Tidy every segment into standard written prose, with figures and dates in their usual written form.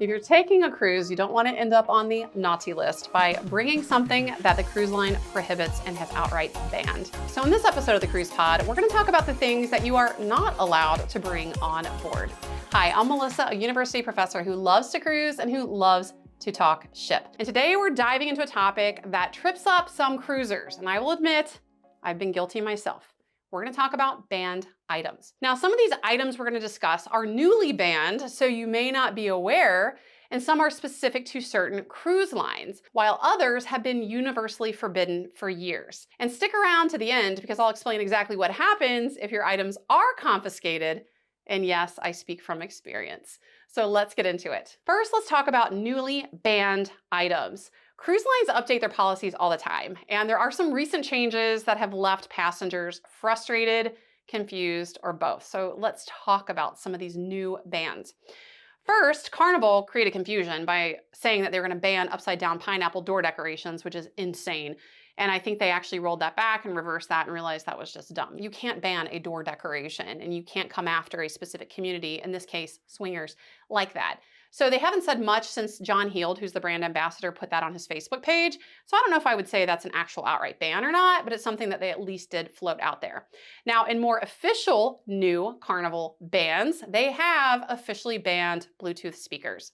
If you're taking a cruise, you don't want to end up on the naughty list by bringing something that the cruise line prohibits and has outright banned. So in this episode of the Cruise Pod, we're going to talk about the things that you are not allowed to bring on board. Hi, I'm Melissa, a university professor who loves to cruise and who loves to talk ship. And today we're diving into a topic that trips up some cruisers, and I will admit, I've been guilty myself. We're going to talk about banned items. Now, some of these items we're going to discuss are newly banned, so you may not be aware, and some are specific to certain cruise lines, while others have been universally forbidden for years. And stick around to the end because I'll explain exactly what happens if your items are confiscated. And yes, I speak from experience. So let's get into it. First, let's talk about newly banned items. Cruise lines update their policies all the time, and there are some recent changes that have left passengers frustrated, confused, or both. So let's talk about some of these new bans. First, Carnival created confusion by saying that they were going to ban upside-down pineapple door decorations, which is insane. And I think they actually rolled that back and reversed that and realized that was just dumb. You can't ban a door decoration, and you can't come after a specific community, in this case, swingers, like that. So they haven't said much since John Heald, who's the brand ambassador, put that on his Facebook page. So I don't know if I would say that's an actual outright ban or not, but it's something that they at least did float out there. Now, in more official new Carnival bans, they have officially banned Bluetooth speakers.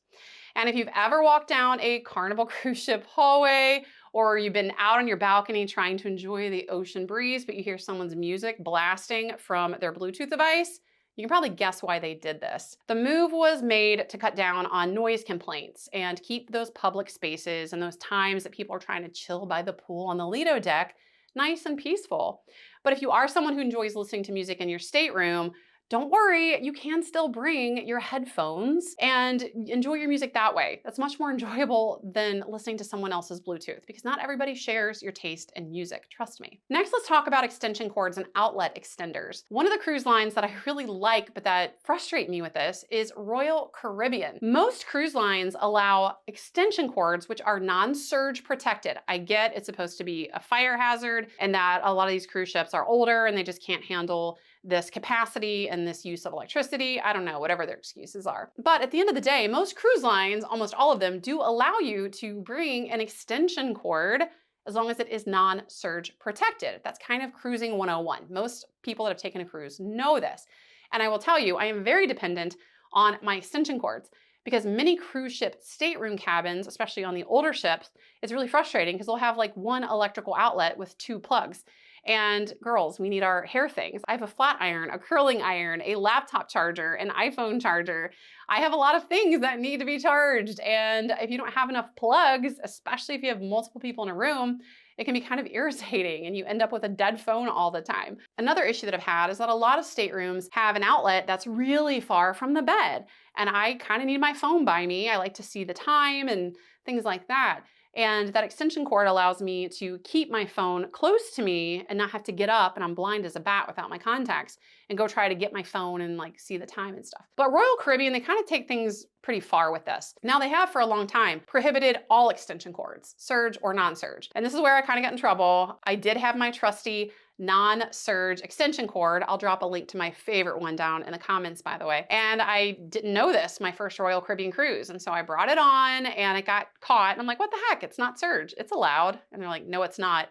And if you've ever walked down a Carnival cruise ship hallway, or you've been out on your balcony trying to enjoy the ocean breeze, but you hear someone's music blasting from their Bluetooth device, you can probably guess why they did this. The move was made to cut down on noise complaints and keep those public spaces and those times that people are trying to chill by the pool on the Lido deck nice and peaceful. But if you are someone who enjoys listening to music in your stateroom, don't worry, you can still bring your headphones and enjoy your music that way. That's much more enjoyable than listening to someone else's Bluetooth because not everybody shares your taste in music, trust me. Next, let's talk about extension cords and outlet extenders. One of the cruise lines that I really like but that frustrate me with this is Royal Caribbean. Most cruise lines allow extension cords which are non-surge protected. I get it's supposed to be a fire hazard and that a lot of these cruise ships are older and they just can't handle this capacity and this use of electricity. I don't know, whatever their excuses are. But at the end of the day, most cruise lines, almost all of them, do allow you to bring an extension cord as long as it is non-surge protected. That's kind of cruising 101. Most people that have taken a cruise know this. And I will tell you, I am very dependent on my extension cords because many cruise ship stateroom cabins, especially on the older ships, it's really frustrating because they'll have like one electrical outlet with two plugs. And girls, we need our hair things. I have a flat iron, a curling iron, a laptop charger, an iPhone charger. I have a lot of things that need to be charged. And if you don't have enough plugs, especially if you have multiple people in a room, it can be kind of irritating and you end up with a dead phone all the time. Another issue that I've had is that a lot of staterooms have an outlet that's really far from the bed. And I kind of need my phone by me. I like to see the time and things like that. And that extension cord allows me to keep my phone close to me and not have to get up and I'm blind as a bat without my contacts and go try to get my phone and like see the time and stuff. But Royal Caribbean, they kind of take things pretty far with this. Now they have for a long time prohibited all extension cords, surge or non-surge. And this is where I kind of got in trouble. I did have my trusty non-surge extension cord. I'll drop a link to my favorite one down in the comments, by the way. And I didn't know this my first Royal Caribbean cruise. And so I brought it on and it got caught. And I'm like, what the heck? It's not surge. It's allowed. And they're like, no, it's not.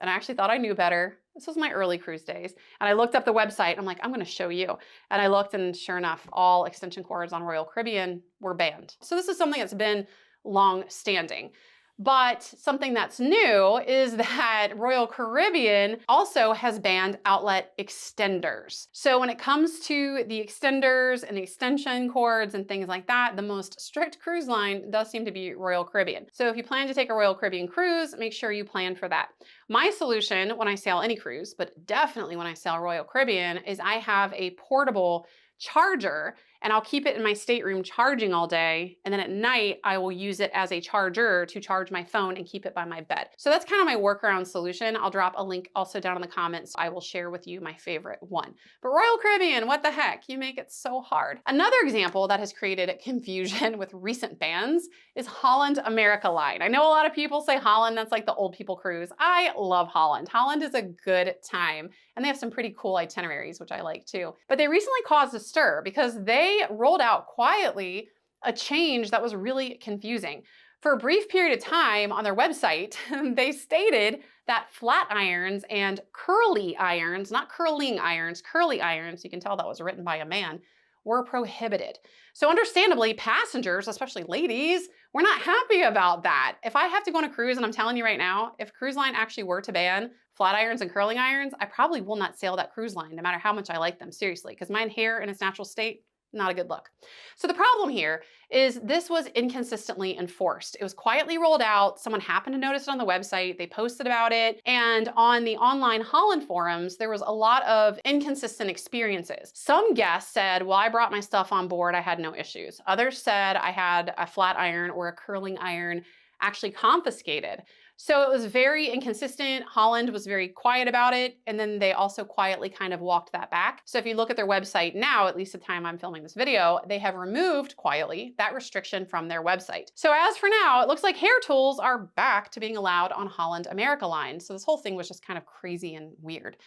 And I actually thought I knew better. This was my early cruise days. And I looked up the website. And I'm like, I'm going to show you. And I looked and sure enough, all extension cords on Royal Caribbean were banned. So this is something that's been long standing. But something that's new is that Royal Caribbean also has banned outlet extenders. So when it comes to the extenders and extension cords and things like that, the most strict cruise line does seem to be Royal Caribbean. So if you plan to take a Royal Caribbean cruise, make sure you plan for that. My solution when I sail any cruise, but definitely when I sail Royal Caribbean, is I have a portable charger and I'll keep it in my stateroom charging all day. And then at night, I will use it as a charger to charge my phone and keep it by my bed. So that's kind of my workaround solution. I'll drop a link also down in the comments. I will share with you my favorite one. But Royal Caribbean, what the heck? You make it so hard. Another example that has created confusion with recent bans is Holland America Line. I know a lot of people say Holland, that's like the old people cruise. I love Holland. Holland is a good time. And they have some pretty cool itineraries, which I like too. But they recently caused a stir because they rolled out quietly a change that was really confusing. For a brief period of time on their website, they stated that flat irons and curly irons, not curling irons, curly irons, you can tell that was written by a man, were prohibited. So understandably, passengers, especially ladies, were not happy about that. If I have to go on a cruise, and I'm telling you right now, if a cruise line actually were to ban flat irons and curling irons, I probably will not sail that cruise line, no matter how much I like them, seriously, because my hair in its natural state, not a good look. So the problem here is this was inconsistently enforced. It was quietly rolled out. Someone happened to notice it on the website. They posted about it. And on the online Holland forums, there was a lot of inconsistent experiences. Some guests said, well, I brought my stuff on board. I had no issues. Others said I had a flat iron or a curling iron actually confiscated. So it was very inconsistent. Holland was very quiet about it. And then they also quietly kind of walked that back. So if you look at their website now, at least the time I'm filming this video, they have removed quietly that restriction from their website. So as for now, it looks like hair tools are back to being allowed on Holland America Line. So this whole thing was just kind of crazy and weird.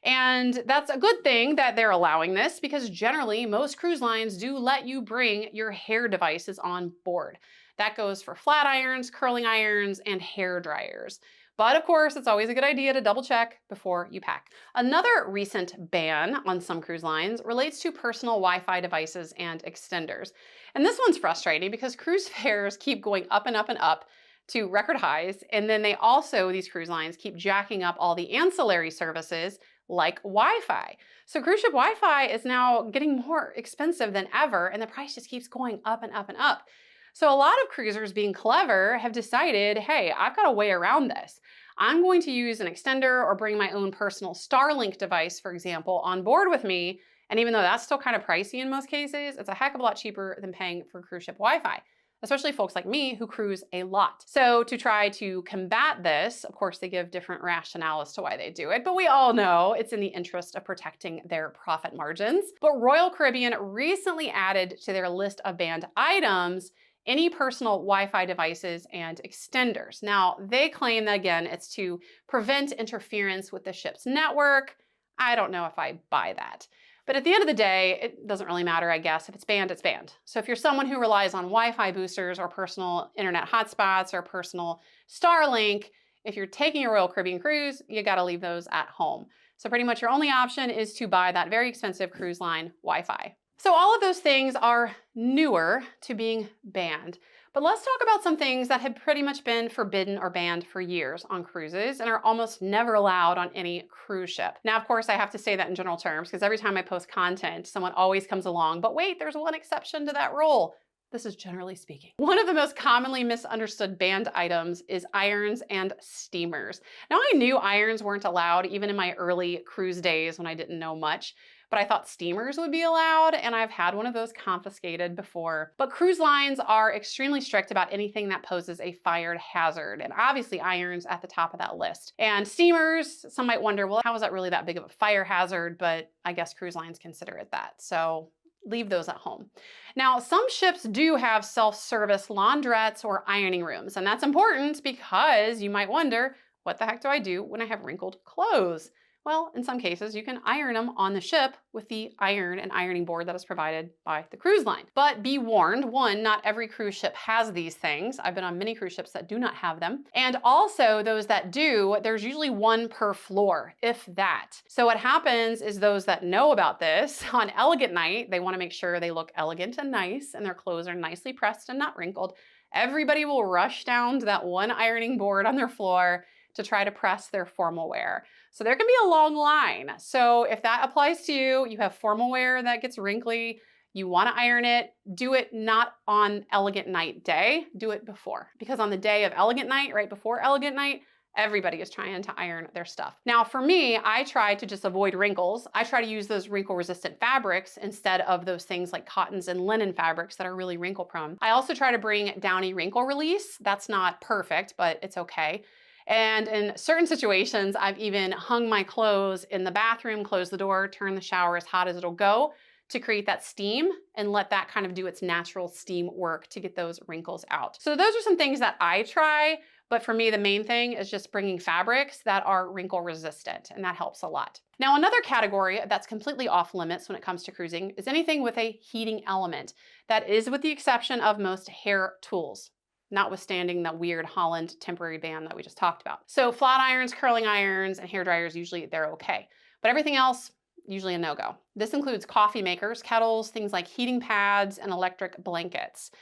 And that's a good thing that they're allowing this, because generally most cruise lines do let you bring your hair devices on board. That goes for flat irons, curling irons, and hair dryers. But of course, it's always a good idea to double check before you pack. Another recent ban on some cruise lines relates to personal Wi-Fi devices and extenders. And this one's frustrating because cruise fares keep going up and up and up to record highs. And then they also, these cruise lines, keep jacking up all the ancillary services like Wi-Fi. So cruise ship Wi-Fi is now getting more expensive than ever, and the price just keeps going up and up and up. So a lot of cruisers, being clever, have decided, hey, I've got a way around this. I'm going to use an extender or bring my own personal Starlink device, for example, on board with me. And even though that's still kind of pricey in most cases, it's a heck of a lot cheaper than paying for cruise ship Wi-Fi, especially folks like me who cruise a lot. So to try to combat this, of course, they give different rationale as to why they do it, but we all know it's in the interest of protecting their profit margins. But Royal Caribbean recently added to their list of banned items any personal Wi-Fi devices and extenders. Now, they claim that, again, it's to prevent interference with the ship's network. I don't know if I buy that. But at the end of the day, it doesn't really matter, I guess. If it's banned, it's banned. So if you're someone who relies on Wi-Fi boosters or personal internet hotspots or personal Starlink, if you're taking a Royal Caribbean cruise, you gotta leave those at home. So pretty much your only option is to buy that very expensive cruise line Wi-Fi. So all of those things are newer to being banned. But let's talk about some things that had pretty much been forbidden or banned for years on cruises and are almost never allowed on any cruise ship. Now, of course, I have to say that in general terms because every time I post content, someone always comes along, but wait, there's one exception to that rule. This is generally speaking. One of the most commonly misunderstood banned items is irons and steamers. Now, I knew irons weren't allowed even in my early cruise days when I didn't know much, but I thought steamers would be allowed, and I've had one of those confiscated before. But cruise lines are extremely strict about anything that poses a fire hazard, and obviously irons at the top of that list. And steamers, some might wonder, well, how is that really that big of a fire hazard? But I guess cruise lines consider it that. So leave those at home. Now, some ships do have self-service laundrettes or ironing rooms, and that's important because you might wonder, what the heck do I do when I have wrinkled clothes? Well, in some cases, you can iron them on the ship with the iron and ironing board that is provided by the cruise line. But be warned, one, not every cruise ship has these things. I've been on many cruise ships that do not have them. And also those that do, there's usually one per floor, if that. So what happens is those that know about this, on elegant night, they want to make sure they look elegant and nice and their clothes are nicely pressed and not wrinkled. Everybody will rush down to that one ironing board on their floor to try to press their formal wear. So there can be a long line. So if that applies to you, you have formal wear that gets wrinkly, you want to iron it, do it not on elegant night day, do it before. Because on the day of elegant night, right before elegant night, everybody is trying to iron their stuff. Now for me, I try to just avoid wrinkles. I try to use those wrinkle resistant fabrics instead of those things like cottons and linen fabrics that are really wrinkle prone. I also try to bring Downy wrinkle release. That's not perfect, but it's okay. And in certain situations, I've even hung my clothes in the bathroom, closed the door, turned the shower as hot as it'll go to create that steam and let that kind of do its natural steam work to get those wrinkles out. So those are some things that I try. But for me, the main thing is just bringing fabrics that are wrinkle resistant, and that helps a lot. Now, another category that's completely off limits when it comes to cruising is anything with a heating element. That is with the exception of most hair tools, notwithstanding the weird Holland temporary ban that we just talked about. So flat irons, curling irons, and hair dryers, usually they're okay. But everything else, usually a no-go. This includes coffee makers, kettles, things like heating pads, and electric blankets.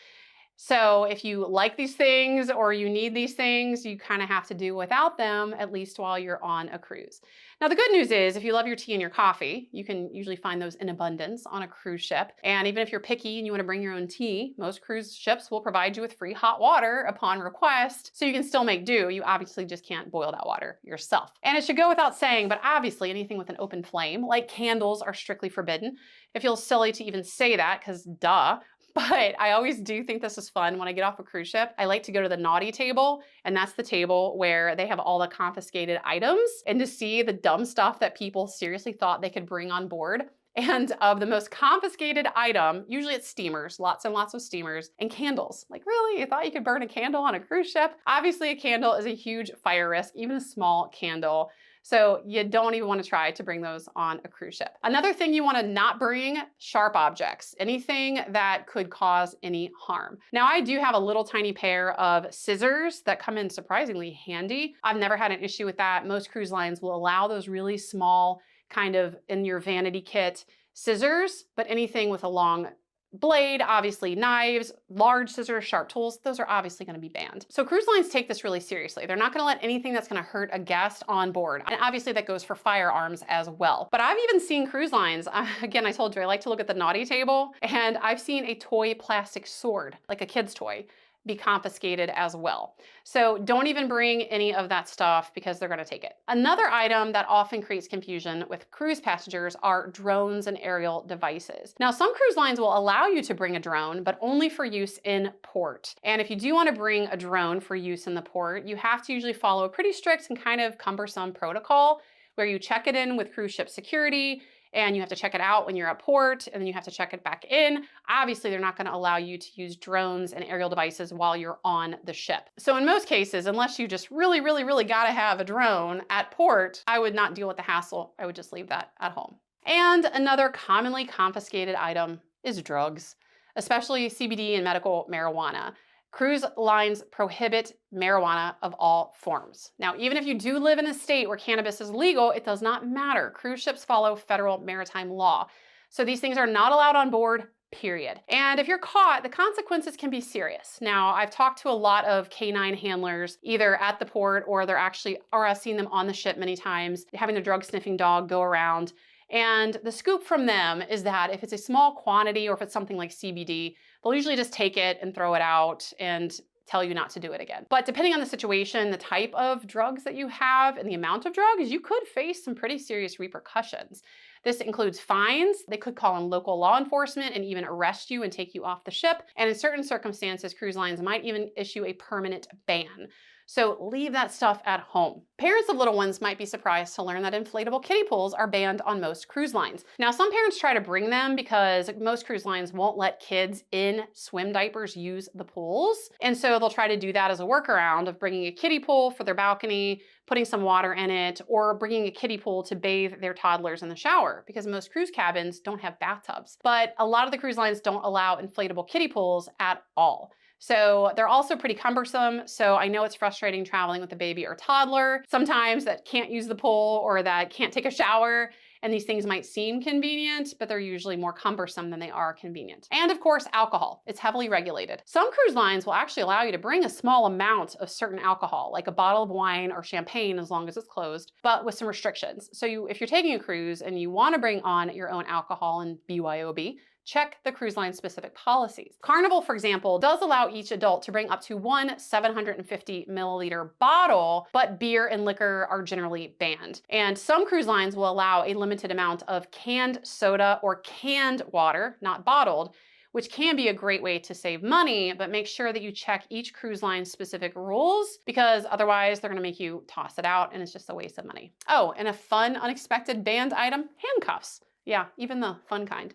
So if you like these things or you need these things, you kind of have to do without them, at least while you're on a cruise. Now, the good news is if you love your tea and your coffee, you can usually find those in abundance on a cruise ship. And even if you're picky and you want to bring your own tea, most cruise ships will provide you with free hot water upon request, so you can still make do. You obviously just can't boil that water yourself. And it should go without saying, but obviously anything with an open flame, like candles, are strictly forbidden. It feels silly to even say that because duh. But I always do think this is fun. When I get off a cruise ship, I like to go to the naughty table, and that's the table where they have all the confiscated items, and to see the dumb stuff that people seriously thought they could bring on board. And of the most confiscated item, usually it's steamers, lots and lots of steamers, and candles. Like, really? You thought you could burn a candle on a cruise ship? Obviously, a candle is a huge fire risk, even a small candle. So you don't even want to try to bring those on a cruise ship. Another thing you want to not bring, sharp objects, anything that could cause any harm. Now, I do have a little tiny pair of scissors that come in surprisingly handy. I've never had an issue with that. Most cruise lines will allow those really small, kind of in your vanity kit scissors, but anything with a long blade, obviously knives, large scissors, sharp tools, those are obviously going to be banned. So cruise lines take this really seriously. They're not going to let anything that's going to hurt a guest on board. And obviously that goes for firearms as well. But I've even seen cruise lines, again, I told you I like to look at the naughty table, and I've seen a toy plastic sword, like a kid's toy, be confiscated as well. So don't even bring any of that stuff because they're going to take it. Another item that often creates confusion with cruise passengers are drones and aerial devices. Now, some cruise lines will allow you to bring a drone, but only for use in port. And if you do want to bring a drone for use in the port, you have to usually follow a pretty strict and kind of cumbersome protocol where you check it in with cruise ship security, and you have to check it out when you're at port, and then you have to check it back in. Obviously, they're not going to allow you to use drones and aerial devices while you're on the ship. So in most cases, unless you just really, really, really got to have a drone at port, I would not deal with the hassle. I would just leave that at home. And another commonly confiscated item is drugs, especially CBD and medical marijuana. Cruise lines prohibit marijuana of all forms. Now, even if you do live in a state where cannabis is legal, it does not matter. Cruise ships follow federal maritime law. So these things are not allowed on board, period. And if you're caught, the consequences can be serious. Now, I've talked to a lot of canine handlers, either at the port or I've seen them on the ship many times, having a drug sniffing dog go around. And the scoop from them is that if it's a small quantity or if it's something like CBD, they'll usually just take it and throw it out and tell you not to do it again. But depending on the situation, the type of drugs that you have and the amount of drugs, you could face some pretty serious repercussions. This includes fines. They could call in local law enforcement and even arrest you and take you off the ship. And in certain circumstances, cruise lines might even issue a permanent ban. So leave that stuff at home. Parents of little ones might be surprised to learn that inflatable kiddie pools are banned on most cruise lines. Now, some parents try to bring them because most cruise lines won't let kids in swim diapers use the pools. And so they'll try to do that as a workaround of bringing a kiddie pool for their balcony, putting some water in it, or bringing a kiddie pool to bathe their toddlers in the shower, because most cruise cabins don't have bathtubs. But a lot of the cruise lines don't allow inflatable kiddie pools at all. So they're also pretty cumbersome. So I know it's frustrating traveling with a baby or toddler, sometimes that can't use the pool or that can't take a shower. And these things might seem convenient, but they're usually more cumbersome than they are convenient. And of course, alcohol. It's heavily regulated. Some cruise lines will actually allow you to bring a small amount of certain alcohol, like a bottle of wine or champagne, as long as it's closed, but with some restrictions. So if you're taking a cruise and you want to bring on your own alcohol and BYOB, check the cruise line specific policies. Carnival, for example, does allow each adult to bring up to one 750 milliliter bottle, but beer and liquor are generally banned. And some cruise lines will allow a limited amount of canned soda or canned water, not bottled, which can be a great way to save money, but make sure that you check each cruise line's specific rules, because otherwise they're gonna make you toss it out and it's just a waste of money. Oh, and a fun, unexpected banned item, handcuffs. Yeah, even the fun kind.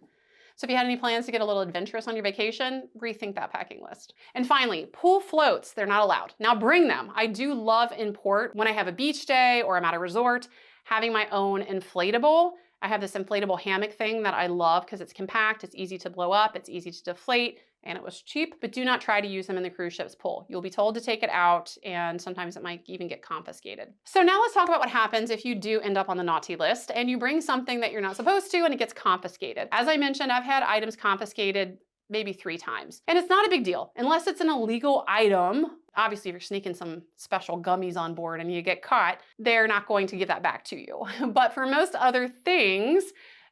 So if you had any plans to get a little adventurous on your vacation, rethink that packing list. And finally, pool floats, they're not allowed. Now bring them. I do love in port when I have a beach day or I'm at a resort, having my own inflatable. I have this inflatable hammock thing that I love because it's compact, it's easy to blow up, it's easy to deflate, and it was cheap, but do not try to use them in the cruise ship's pool. You'll be told to take it out, and sometimes it might even get confiscated. So now let's talk about what happens if you do end up on the naughty list and you bring something that you're not supposed to and it gets confiscated. As I mentioned, I've had items confiscated maybe 3 times. And it's not a big deal unless it's an illegal item. Obviously, if you're sneaking some special gummies on board and you get caught, they're not going to give that back to you. But for most other things,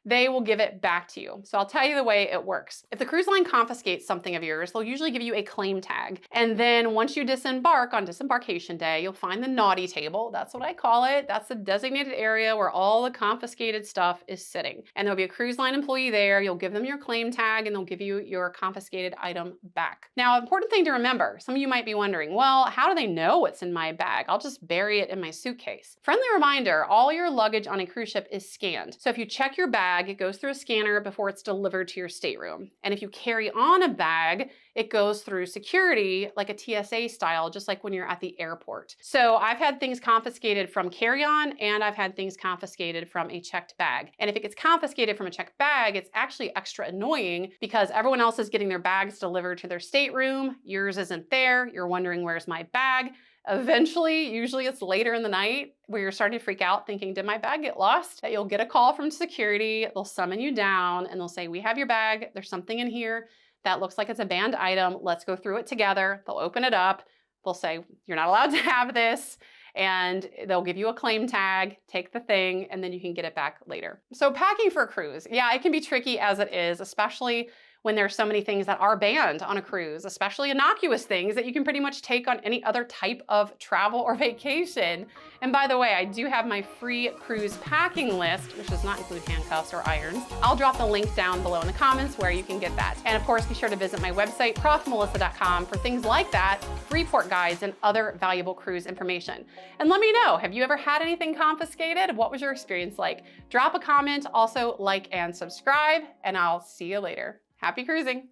they will give it back to you. So I'll tell you the way it works. If the cruise line confiscates something of yours, they'll usually give you a claim tag. And then once you disembark on disembarkation day, you'll find the naughty table. That's what I call it. That's the designated area where all the confiscated stuff is sitting. And there'll be a cruise line employee there. You'll give them your claim tag and they'll give you your confiscated item back. Now, important thing to remember, some of you might be wondering, well, how do they know what's in my bag? I'll just bury it in my suitcase. Friendly reminder, all your luggage on a cruise ship is scanned. So if you check your bag, it goes through a scanner before it's delivered to your stateroom. And if you carry on a bag, it goes through security like a TSA style, just like when you're at the airport. So I've had things confiscated from carry-on and I've had things confiscated from a checked bag. And if it gets confiscated from a checked bag, it's actually extra annoying because everyone else is getting their bags delivered to their stateroom. Yours isn't there. You're wondering, where's my bag? Eventually, usually it's later in the night where you're starting to freak out thinking, did my bag get lost? That you'll get a call from security, they'll summon you down and they'll say, we have your bag, there's something in here that looks like it's a banned item, let's go through it together. They'll open it up, they'll say, you're not allowed to have this, and they'll give you a claim tag, take the thing, and then you can get it back later. So packing for a cruise, yeah, it can be tricky as it is, especially when there's so many things that are banned on a cruise, especially innocuous things that you can pretty much take on any other type of travel or vacation. And by the way, I do have my free cruise packing list, which does not include handcuffs or irons. I'll drop the link down below in the comments where you can get that. And of course, be sure to visit my website, profmelissa.com, for things like that, free port guides, and other valuable cruise information. And let me know, have you ever had anything confiscated? What was your experience like? Drop a comment, also like and subscribe, and I'll see you later. Happy cruising!